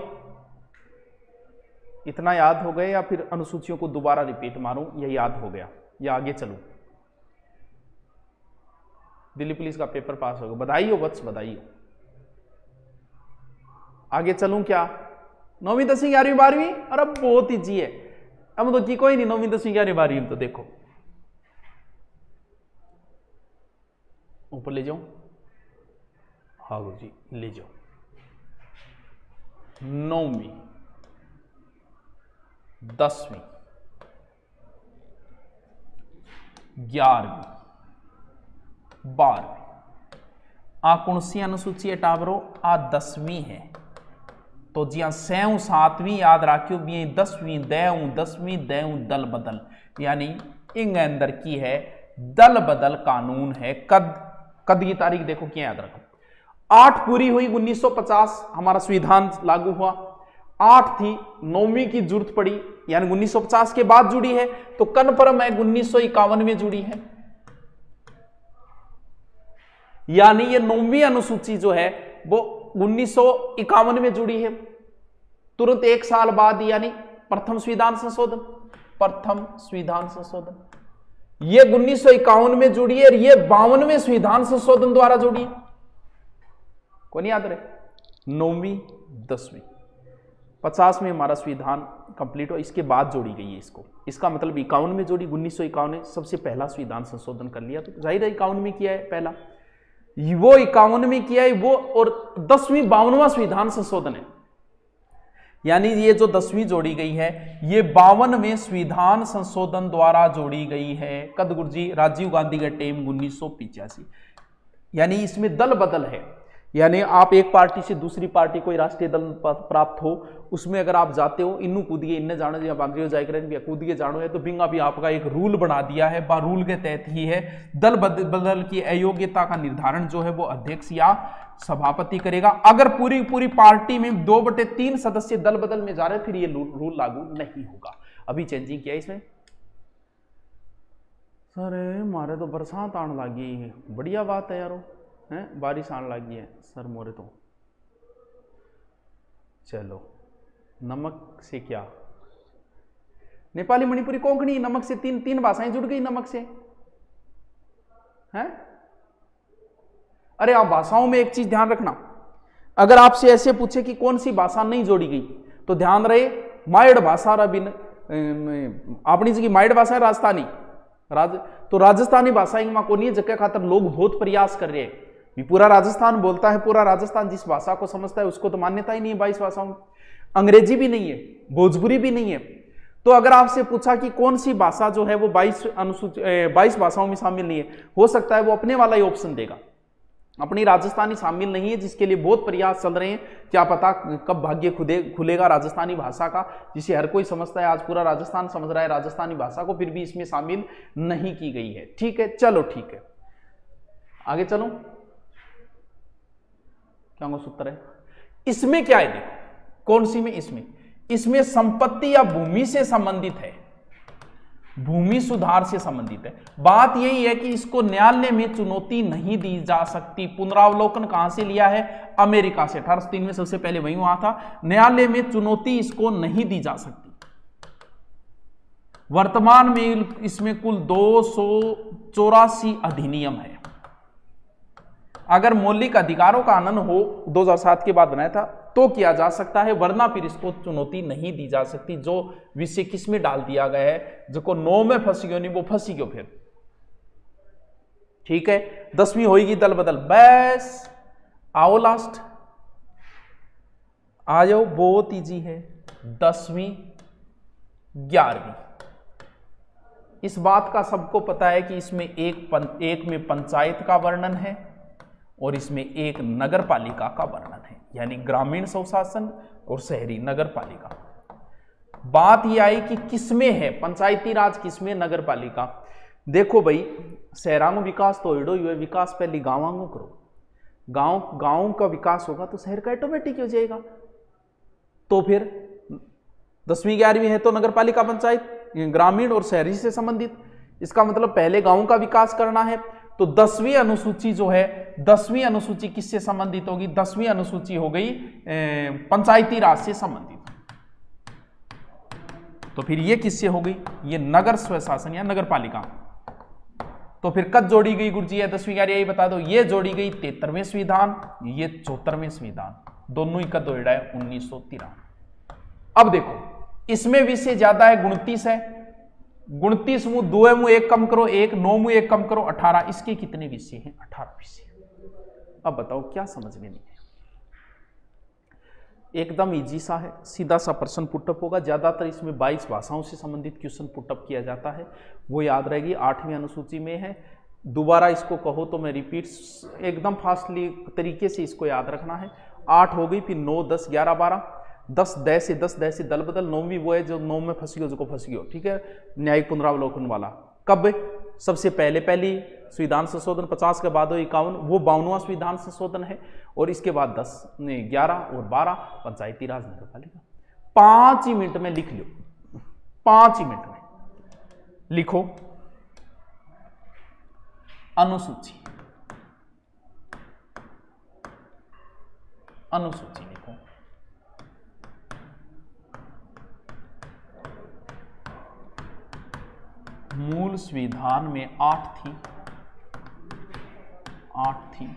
इतना याद हो गए या फिर अनुसूचियों को दोबारा रिपीट मारूं? यह याद हो गया या आगे चलूं? दिल्ली पुलिस का पेपर पास हो गया, बधाई हो बच्च, बधाई हो। आगे चलूं क्या? 9वीं 10वीं 11वीं 12वीं? अरे बहुत ईजी है। अब तो की कोई नहीं 9वीं 10वीं 11वीं 12वीं में। तो देखो ऊपर ले जाऊं? हाँ गुरु जी ले जाओ। 9वीं 10वीं 11वीं 12वीं आ कौन सी अनुसूची है टाबरो? आ 10वीं है। तो जी हाँ, 7वीं याद रखियो भी 10वीं देऊ दल बदल, यानी इन अंदर की है दल बदल कानून है। कद की तारीख देखो क्या याद रखो, 8 पूरी हुई 1950 हमारा संविधान लागू हुआ, 8 थी 9वीं की जरूरत पड़ी, यानी 1950 के बाद जुड़ी है, तो कन्फर्म है 1951 में जुड़ी है, यानी ये 9वीं अनुसूची जो है वो 1951 में जुड़ी है, तुरंत 1 साल बाद, यानी प्रथम संविधान संशोधन ये 1951 में जुड़ी है, और ये 52वें संविधान संशोधन द्वारा जुड़ी है। को नहीं याद रहे, 9वीं 10वीं 50 में हमारा संविधान कंप्लीट हो, इसके बाद जोड़ी गई है इसको, इसका मतलब 51 में जोड़ी, 1951 में सबसे पहला संविधान संशोधन कर लिया, तो जाहिर है 51 में किया है पहला, वो 51 में किया है वो, और 10वीं 52वां संविधान संशोधन है, यानी ये जो 10वीं जोड़ी गई है ये 52वें संविधान संशोधन द्वारा जोड़ी गई है। कद गुरुजी, राजीव गांधी का टाइम 1985, यानी इसमें दल बदल है, यानी आप एक पार्टी से दूसरी पार्टी कोई राष्ट्रीय दल प्राप्त हो, उसमें अगर आप जाते हो, इन्नू कूदिए इन्ने जानो या बांद्रियो जाए करें कूदिए जानो है, तो बिंगा भी आपका एक रूल बना दिया है, बा रूल के तहत ही है दल बदल की अयोग्यता का निर्धारण जो है वो अध्यक्ष या सभापति करेगा। अगर पूरी पार्टी में 2/3 सदस्य दल बदल में जा रहे, फिर ये रूल लागू नहीं होगा। अभी चेंजिंग किया इसमें, सर मारे तो बरसात आने लगी, बढ़िया बात है यारो, है बारिश आने लगी है सर मोरे तो, चलो नमक से क्या, नेपाली मणिपुरी कोंकणी नमक से तीन भाषाएं जुड़ गई नमक से, हैं? अरे आप भाषाओं में एक चीज ध्यान रखना, अगर आपसे ऐसे पूछे कि कौन सी भाषा नहीं जोड़ी गई, तो ध्यान रहे माइड भाषा रबिन अपनी जगह माइड भाषा है राजस्थानी, तो राजस्थानी भाषा इनमें को नहीं जगह खातर लोग बहुत प्रयास कर रहे हैं, भी पूरा राजस्थान बोलता है, पूरा राजस्थान जिस भाषा को समझता है उसको तो मान्यता ही नहीं है 22 भाषाओं में, अंग्रेजी भी नहीं है, भोजपुरी भी नहीं है, तो अगर आपसे पूछा कि कौन सी भाषा जो है वो 22 भाषाओं में शामिल नहीं है, हो सकता है वो अपने वाला ही ऑप्शन देगा, अपनी राजस्थानी शामिल नहीं है, जिसके लिए बहुत प्रयास चल रहे हैं, क्या पता कब भाग्य खुलेगा राजस्थानी भाषा का, जिसे हर कोई समझता है, आज पूरा राजस्थान समझ रहा है राजस्थानी भाषा को, फिर भी इसमें शामिल नहीं की गई है। ठीक है, चलो ठीक है, आगे चलो, क्या सूत्र है इसमें, क्या है देखो, कौन सी में, इसमें संपत्ति या भूमि से संबंधित है, भूमि सुधार से संबंधित है। बात यही है कि इसको न्यायालय में चुनौती नहीं दी जा सकती। पुनरावलोकन कहां से लिया है? अमेरिका से, 1803 में सबसे पहले वही हुआ था। न्यायालय में चुनौती इसको नहीं दी जा सकती। वर्तमान में इसमें कुल 284 अधिनियम है। अगर मौलिक अधिकारों का आनंद हो, 2007 के बाद बनाया था, तो किया जा सकता है, वरना फिर इसको चुनौती नहीं दी जा सकती। जो विषय किस में डाल दिया गया है, जो को 9 में फंसी क्यों नहीं, वो फंसी क्यों फिर। ठीक है, 10वीं होगी दल बदल, बस आओ लास्ट आ जाओ, बहुत इजी है। 10वीं 11वीं, इस बात का सबको पता है कि इसमें एक में पंचायत का वर्णन है और इसमें एक नगर पालिका का वर्णन है, यानी ग्रामीण स्वशासन और शहरी नगर पालिका। बात यह आई कि किसमें है पंचायती राज, किसमें नगर पालिका। देखो भाई, शहरांगो विकास तो एडो हुए, विकास पहले गांवांगो करो, गांव का विकास होगा तो शहर का ऑटोमेटिक हो जाएगा। तो फिर 10वीं 11वीं है तो नगर पालिका पंचायत ग्रामीण और शहरी से संबंधित, इसका मतलब पहले गांव का विकास करना है। तो 10वीं अनुसूची जो है, 10वीं अनुसूची किससे संबंधित होगी? 10वीं अनुसूची हो गई पंचायती राज से संबंधित। तो फिर ये किससे हो गई? ये नगर स्वशासन या नगर पालिका। तो फिर कब जोड़ी गई गुरुजी है 10वीं 11वीं, यही बता दो। ये जोड़ी गई 73वें संविधान, ये 74वें संविधान, दोनों ही कद जोड़ा है 1993। अब देखो, इसमें विषय ज्यादा है, 29 है। 29 मुंह 2 मुंह 1 कम करो, 1 9 मुंह 1 कम करो, 18। इसके कितने विषय हैं? 18 विषय। अब बताओ क्या समझ में नहीं है? एकदम इजी सा है, सीधा सा प्रश्न पुटअप होगा। ज्यादातर इसमें 22 भाषाओं से संबंधित क्वेश्चन पुटअप किया जाता है, वो याद रहेगी। 8वीं अनुसूची में है। दोबारा इसको कहो तो मैं रिपीट एकदम फास्टली तरीके से इसको याद रखना है। 8 हो गई, फिर 9 10 11 12। 10 दय से 10 दय से दल बदल, 9वीं वो है जो 9 में फंसी हो, जो फंसी हो, ठीक है, न्यायिक पुनरावलोकन वाला। कब? सबसे पहले पहली संविधान संशोधन 50 के बाद 51, वो 52वां संविधान संशोधन है, और इसके बाद 11 और 12 पंचायती राज नगर पालिका। 5 ही मिनट में लिख लो, 5 ही मिनट में लिखो अनुसूची, अनुसूची लिखो। मूल संविधान में 8 थी, 8 थी,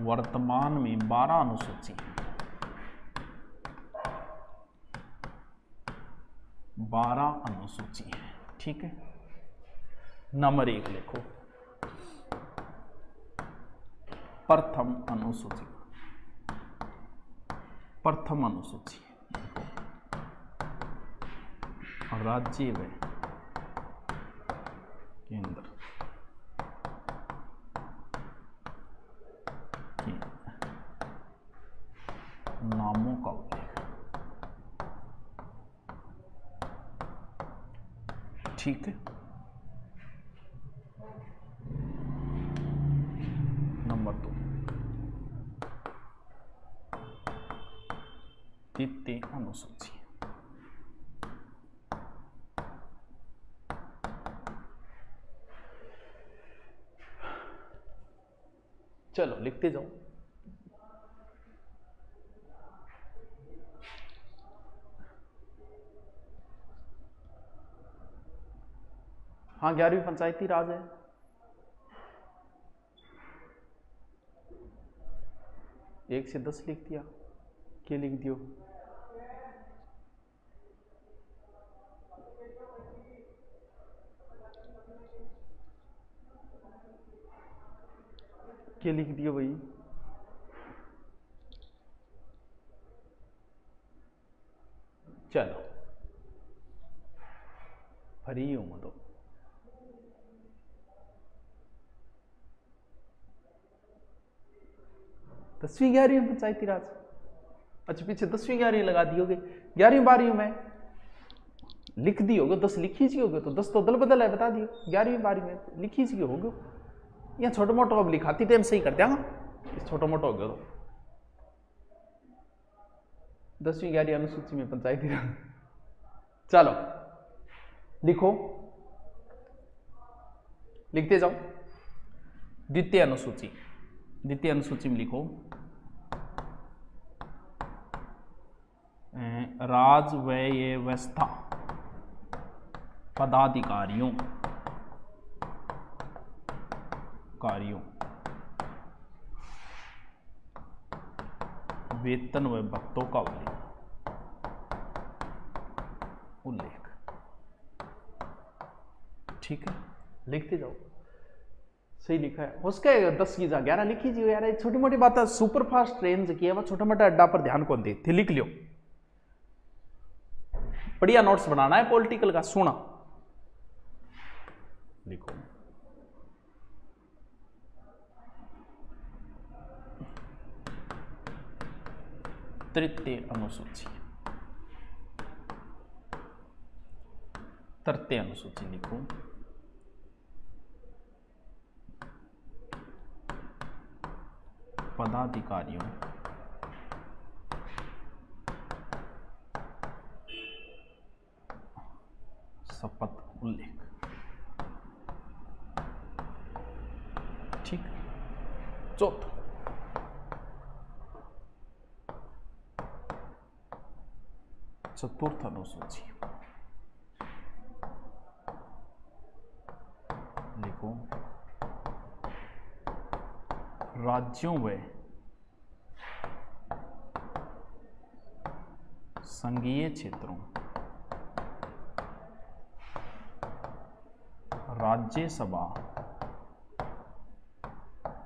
वर्तमान में 12 अनुसूची, 12 अनुसूची है, ठीक है। नंबर 1 लिखो, प्रथम अनुसूची, प्रथम अनुसूची, राज्य व केंद्र के नामों का उल्लेख, ठीक है। नंबर 2, द्वितीय अनुसूची, चलो लिखते जाओ। हाँ, 11वीं पंचायती राज है। एक से 10 लिख दिया, क्या लिख दियो? क्या लिख दियो भाई? चलो फ्री हूं मैं तो। दसवीं 11वीं पंचायती राज, अच्छा पीछे 10वीं 11वीं लगा दी होगी। 11वीं 12वीं में लिख दी होगी, 10 लिखी सी होगी, तो 10 तो दल बदल है, बता दियो। 11वीं 12वीं में लिखी सी होगी, यहाँ छोटा मोटा अब लिखाती टाइम सही कर देगा, इस छोटा मोटा हो गया तो। 10वीं 11वीं अनुसूची में पंचायती राज, चलो लिखो, लिखते जाओ। द्वितीय अनुसूची, द्वितीय अनुसूची में लिखो राज व्यवस्था पदाधिकारियों कार्यों वेतन व भत्तों का उल्लेख, ठीक है। लिखते जाओ, सही लिखा है। उसके 10 की 11 लिखी जी यार, छोटी मोटी बात है। सुपर फास्ट ट्रेन से किया, छोटा मोटा अड्डा पर ध्यान कौन दे थे, लिख लियो। बढ़िया नोट्स बनाना है पॉलिटिकल का, सुना लिखो। तृतीय अनुसूची, तृतीय अनुसूची लिखो पदाधिकारियों शपथ उल्लेख, ठीक। चौथा चतुर्थ अनुसूची लिखो राज्यों व संघीय क्षेत्रों राज्यसभा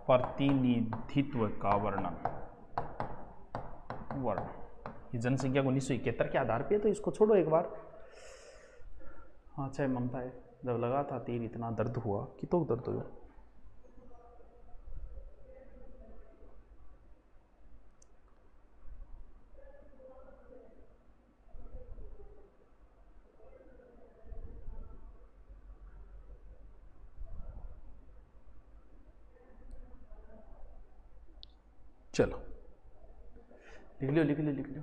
प्रतिनिधित्व का वर्णन, वर्ण। ये जनसंख्या 1971 के आधार पे, तो इसको छोड़ो एक बार। हाँ चाहे ममता है, जब लगा था तीर इतना दर्द हुआ कि तो दर्द हुआ। चलो लिख लियो लिख लियो लिख लियो।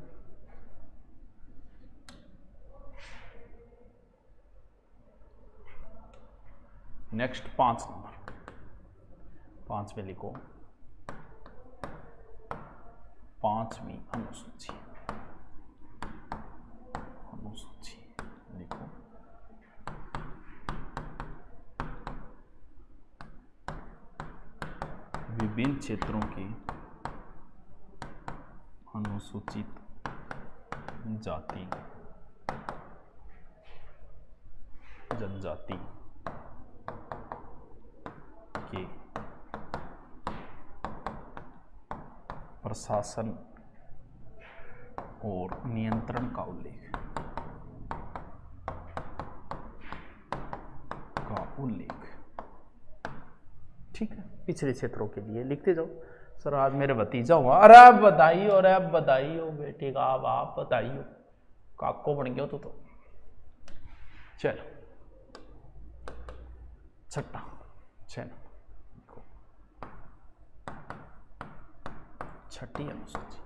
नेक्स्ट 5 नंबर, 5 में लिखो 5वीं अनुसूची। अनुसूची लिखो विभिन्न क्षेत्रों की अनुसूचित जाति जनजाति के प्रशासन और नियंत्रण का उल्लेख ठीक है। पिछले क्षेत्रों के लिए लिखते जाओ। सर आज मेरे भतीजा हुआ, अरे आप बधाई हो, अरे आप बधाई हो बेटे का, आप बधाई हो, काको बन गया तो। चलो 6 नंबर, 6ठी अनुसूची।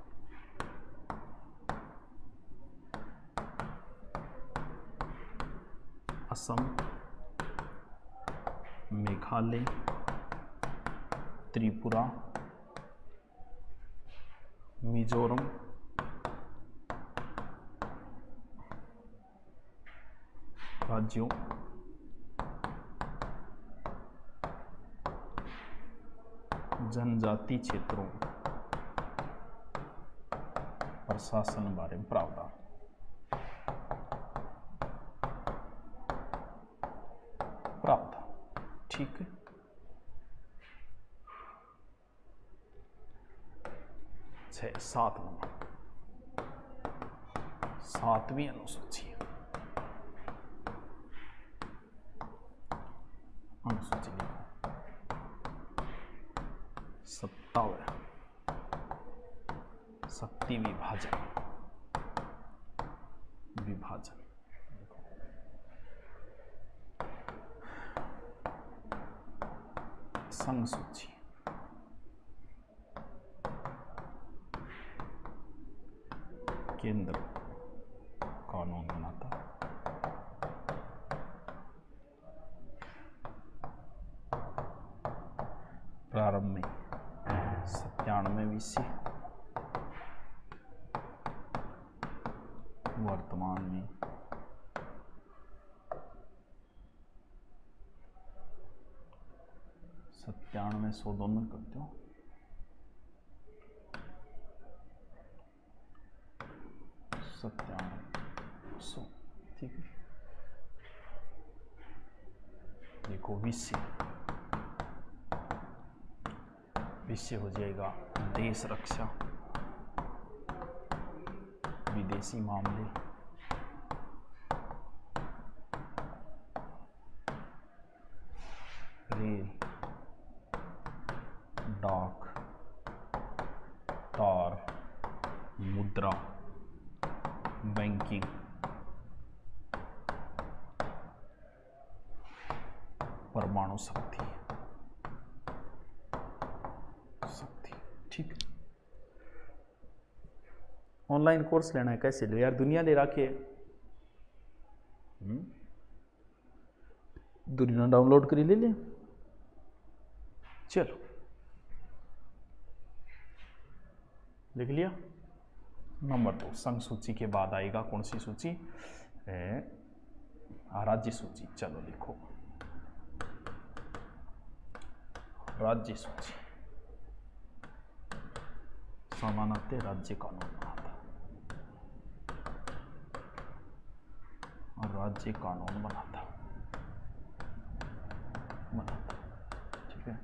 असम, मेघालय, त्रिपुरा, मिजोरम, राज्यों जनजाति क्षेत्रों प्रशासन बारे में प्रावधान। ठीक है। 7 नंबर, 7वीं अनुसूची। अनुसूची लिखो सत्ता व शक्ति विभाजन। संघ सूची, केंद्र कानून बनाता, प्रारंभ में 97 विषय, वर्तमान में 97 100 दोनों करते हो, 97 100 ठीक है। देखो विषय हो जाएगा देश रक्षा, विदेशी मामले, रेल, डाक, तार, मुद्रा, बैंकिंग, परमाणु शक्ति ठीक। ऑनलाइन कोर्स लेना है कैसे लो यार, दुनिया ले रखी है, दुनिया डाउनलोड करी ले। चलो लिख लिया। नंबर 2 संघ सूची के बाद आएगा कौन सी सूची है, राज्य सूची। चलो लिखो राज्य सूची। सामान्यतः राज्य कानून बनाता और राज्य कानून बनाता ठीक है।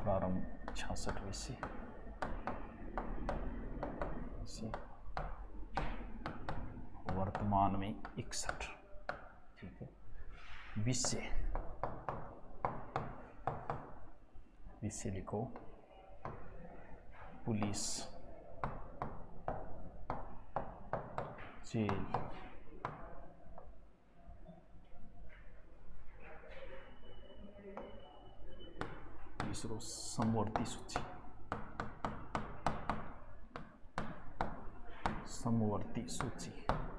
प्रारंभ 66 विषय, वर्तमान में 61 ठीक है। विषय लिखो पुलिस, जेल, तीसरो समवर्ती सूची, समवर्ती सूची।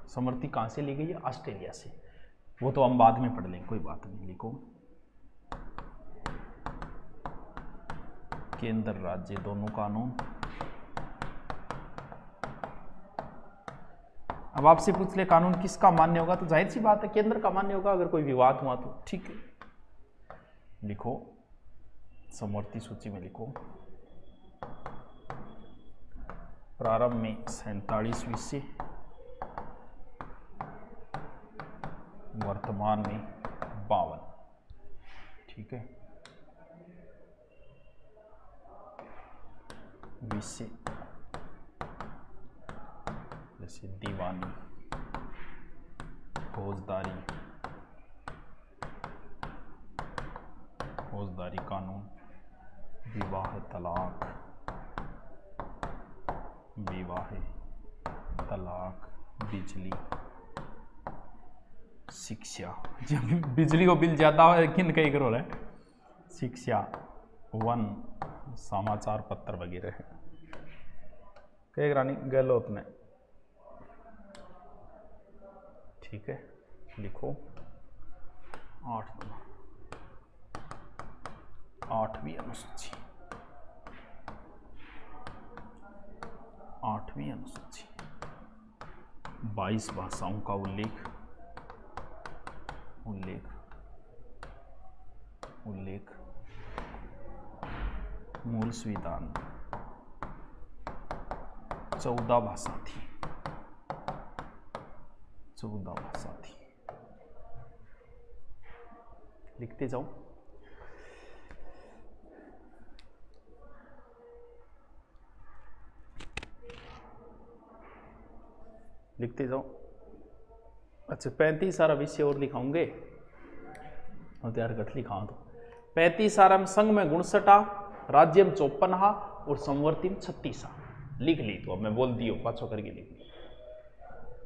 समवर्ती कहाँ से ली गई है? ऑस्ट्रेलिया से। वो तो हम बाद में पढ़ लेंगे, कोई बात नहीं। लिखो केंद्र राज्य दोनों कानून। अब आपसे पूछ ले कानून किसका मान्य होगा, तो जाहिर सी बात है केंद्र का मान्य होगा, अगर कोई विवाद हुआ तो। ठीक है, लिखो समवर्ती सूची में लिखो प्रारंभ में 47 विषय, वर्तमान में 52। ठीक है, विषय जैसे दीवानी, फौजदारी, फौजदारी कानून, विवाह तलाक, विवाह तलाक, बिजली, शिक्षा, जब बिजली को बिल ज्यादा हो लेकिन कई करो रहा है, शिक्षा, वन, समाचार पत्र वगैरह है। कई रानी गहलोत ने। ठीक है, लिखो 8वीं अनुसूची, 8वीं अनुसूची 22 भाषाओं का उल्लेख, उल्लेख, उल्लेख, मूल संविधान 14 भाषा थी, 14 भाषा थी। लिखते जाओ। लिखते जाओ। अच्छा 35 सारा विषय और लिखाऊंगे और यार गठ लिखा तो 35 सारा में संघ में 59, राज्य में 54 और समवर्ती में 36 लिख ली। तो अब मैं बोल दियो पाछो करके लिख ली।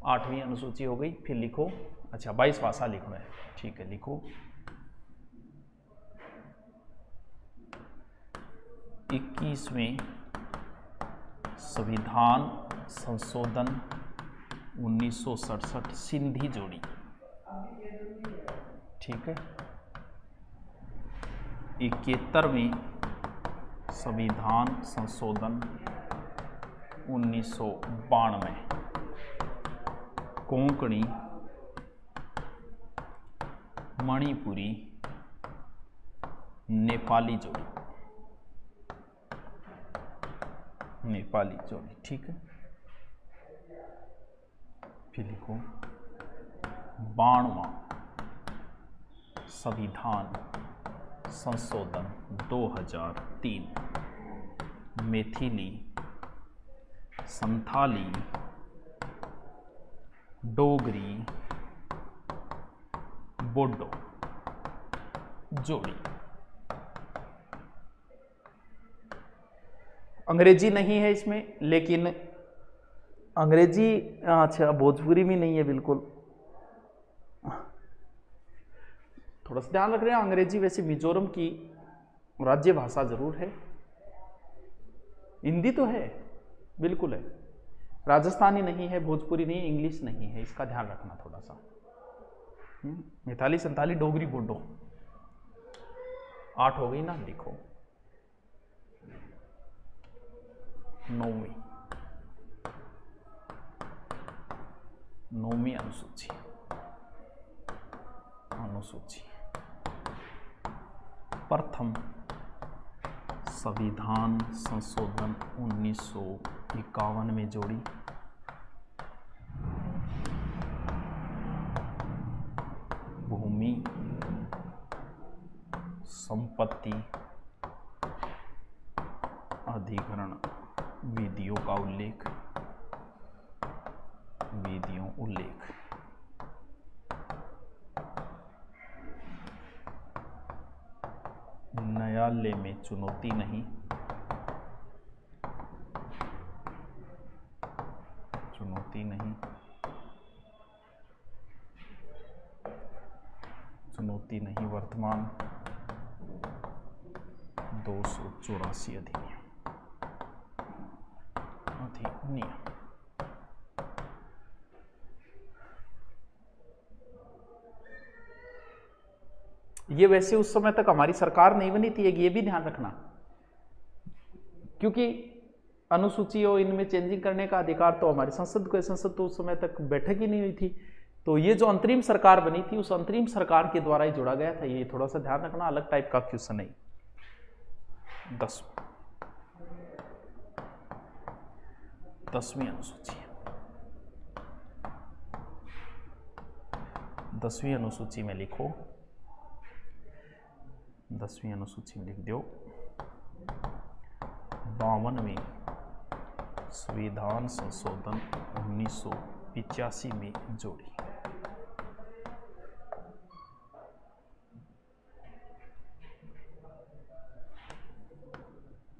8वीं अनुसूची हो गई। फिर लिखो, अच्छा 22 भाषा लिखना है। ठीक है, लिखो 21वें संविधान संशोधन 1967 सिंधी जोड़ी। ठीक है, 71वें संविधान संशोधन 1992 कोंकणी, मणिपुरी, नेपाली जोड़ी, नेपाली जोड़ी। ठीक है, फिर लिखो 92वां संविधान संशोधन 2003 मैथिली, संथाली, डोगरी, बोडो जोड़ी। अंग्रेजी नहीं है इसमें, लेकिन अंग्रेजी, अच्छा भोजपुरी भी नहीं है बिल्कुल, थोड़ा सा ध्यान रख रहे हैं। अंग्रेजी वैसे मिजोरम की राज्य भाषा जरूर है, हिंदी तो है, बिल्कुल है, राजस्थानी नहीं है, भोजपुरी नहीं, इंग्लिश नहीं है, इसका ध्यान रखना थोड़ा सा। मैथिली, संथाली, डोगरी, बोडो 8 हो गई ना। लिखो 9वीं अनुसूची, अनुसूची प्रथम संविधान संशोधन 1951 में जोड़ी। भूमि, संपत्ति अधिग्रहण विधियों का उल्लेख, विधियों उल्लेख। न्यायालय में चुनौती नहीं, चुनौती नहीं, चुनौती नहीं, वर्तमान 284 अधिनियम। ये वैसे उस समय तक हमारी सरकार नहीं बनी थी, ये भी ध्यान रखना, क्योंकि अनुसूची और इनमें चेंजिंग करने का अधिकार तो हमारी संसद को है, संसद तो उस समय तक बैठक ही नहीं हुई थी। तो ये जो अंतरिम सरकार बनी थी उस अंतरिम सरकार के द्वारा ही जोड़ा गया था। ये थोड़ा सा ध्यान रखना, अलग टाइप का क्वेश्चन है। 10वीं अनुसूची, 10वीं अनुसूची में लिखो, 10वीं अनुसूची में लिख दो 52वें संविधान संशोधन 1985 में जोड़ी।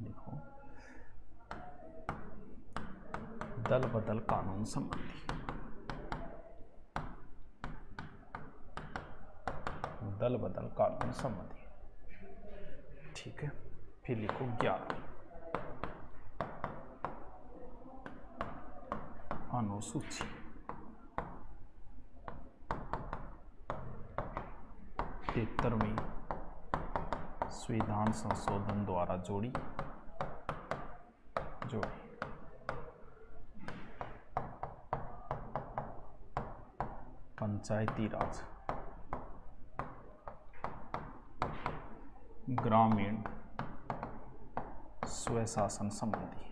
देखो, दल बदल कानून संबंधी, दल बदल कानून संबंधी, ठीक है। फिर लिखो 11 अनुसूची, 73वें संविधान संशोधन द्वारा जोड़ी। पंचायती राज, ग्रामीण स्वशासन संबंधी,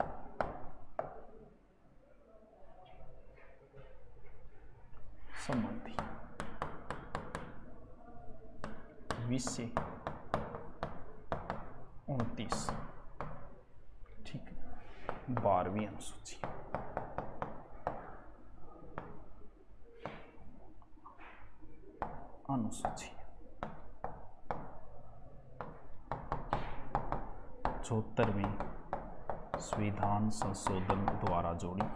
विषय 29, ठीक है। 12वीं अनुसूची, अनुसूची 74वें संविधान संशोधन द्वारा जोड़ी।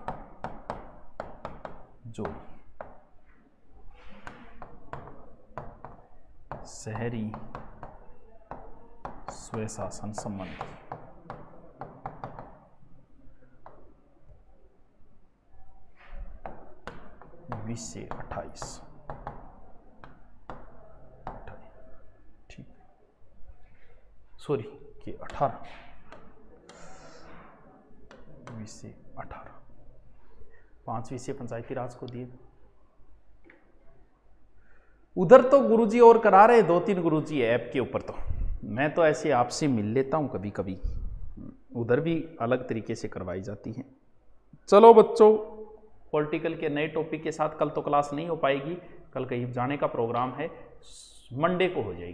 शहरी स्वशासन संबंधी, विषय 28, ठीक, सॉरी कि 18, विषय 18, 5 विषय पंचायती राज को दिए। उधर तो गुरुजी और करा रहे, 2-3 गुरुजी ऐप के ऊपर, तो मैं तो ऐसे आपसे मिल लेता हूँ कभी कभी, उधर भी अलग तरीके से करवाई जाती हैं। चलो बच्चों, पॉलिटिकल के नए टॉपिक के साथ कल तो क्लास नहीं हो पाएगी, कल कहीं जाने का प्रोग्राम है, मंडे को हो जाएगी।